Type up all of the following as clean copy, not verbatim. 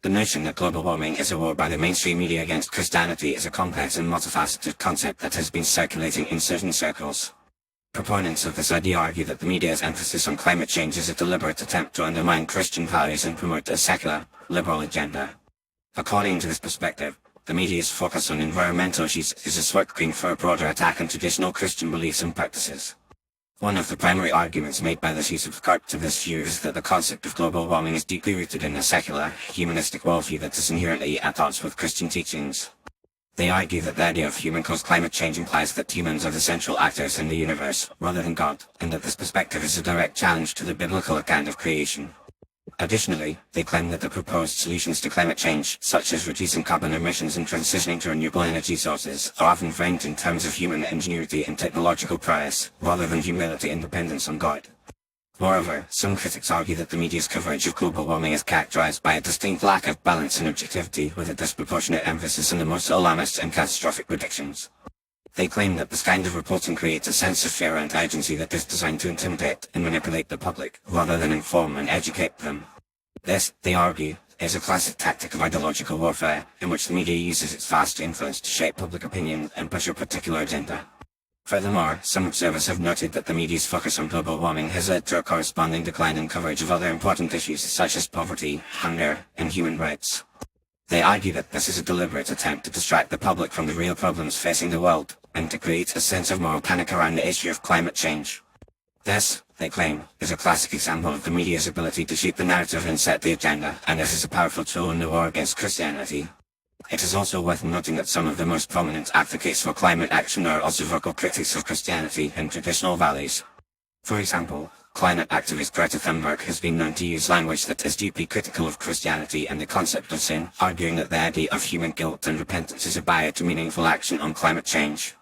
The notion that global warming is a war by the mainstream media against Christianity is a complex and multifaceted concept that has been circulating in certain circles. Proponents of this idea argue that the media's emphasis on climate change is a deliberate attempt to undermine Christian values and promote a secular, liberal agenda. According to this perspective, the media's focus on environmental issues is a smokescreen for a broader attack on traditional Christian beliefs and practices. One of the primary arguments made by those who subscribe to this view is that the concept of global warming is deeply rooted in a secular, humanistic worldview that is inherently at odds with Christian teachings. They argue that the idea of human-caused climate change implies that humans are the central actors in the universe, rather than God, and that this perspective is a direct challenge to the biblical account of creation. Additionally, they claim that the proposed solutions to climate change, such as reducing carbon emissions and transitioning to renewable energy sources, are often framed in terms of human ingenuity and technological prowess, rather than humility and dependence on God. Moreover, some critics argue that the media's coverage of global warming is characterized by a distinct lack of balance and objectivity, with a disproportionate emphasis on the most alarmist and catastrophic predictions. They claim that this kind of reporting creates a sense of fear and urgency that is designed to intimidate and manipulate the public, rather than inform and educate them. This, they argue, is a classic tactic of ideological warfare, in which the media uses its vast influence to shape public opinion and push a particular agenda. Furthermore, some observers have noted that the media's focus on global warming has led to a corresponding decline in coverage of other important issues such as poverty, hunger, and human rights. They argue that this is a deliberate attempt to distract the public from the real problems facing the world, and to create a sense of moral panic around the issue of climate change. This, they claim, is a classic example of the media's ability to shape the narrative and set the agenda, and this is a powerful tool in the war against Christianity. It is also worth noting that some of the most prominent advocates for climate action are also vocal critics of Christianity and traditional values. For example, climate activist Greta Thunberg has been known to use language that is deeply critical of Christianity and the concept of sin, arguing that the idea of human guilt and repentance is a barrier to meaningful action on climate change.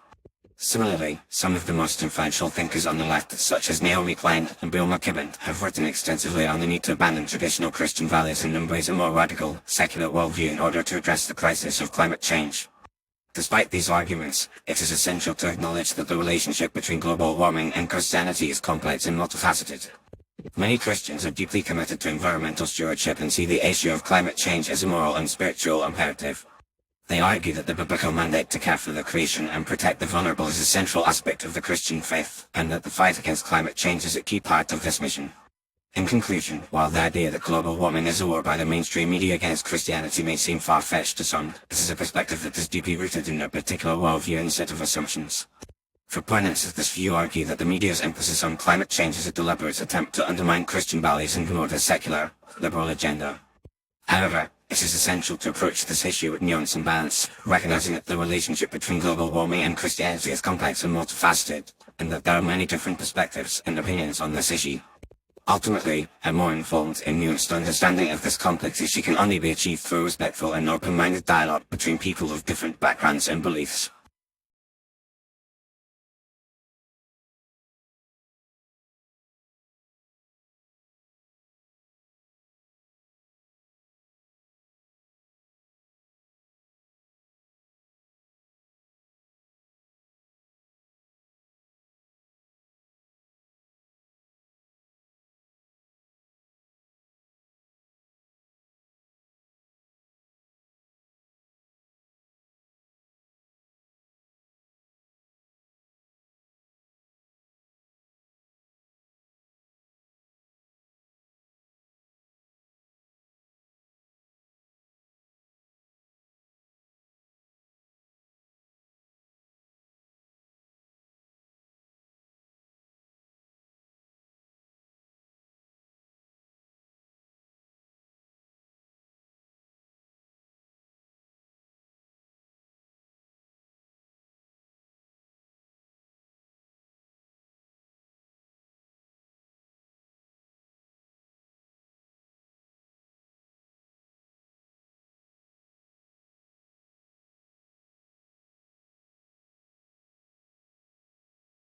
Similarly, some of the most influential thinkers on the left, such as Naomi Klein and McKibben, have written extensively on the need to abandon traditional Christian values and embrace a more radical, secular worldview in order to address the crisis of climate change. Despite these arguments, it is essential to acknowledge that the relationship between global warming and Christianity is complex and multifaceted. Many Christians are deeply committed to environmental stewardship and see the issue of climate change as a moral and spiritual imperative. They argue that the biblical mandate to care for the creation and protect the vulnerable is a central aspect of the Christian faith, and that the fight against climate change is a key part of this mission. In conclusion, while the idea that global warming is a war by the mainstream media against Christianity may seem far-fetched to some, this is a perspective that is deeply rooted in a particular worldview and set of assumptions. Proponents of this view argue that the media's emphasis on climate change is a deliberate attempt to undermine Christian values and promote a secular, liberal agenda. However, it is essential to approach this issue with nuance and balance, recognizing that the relationship between global warming and Christianity is complex and multifaceted, and that there are many different perspectives and opinions on this issue. Ultimately, a more informed and nuanced understanding of this complex issue can only be achieved through respectful and open-minded dialogue between people of different backgrounds and beliefs.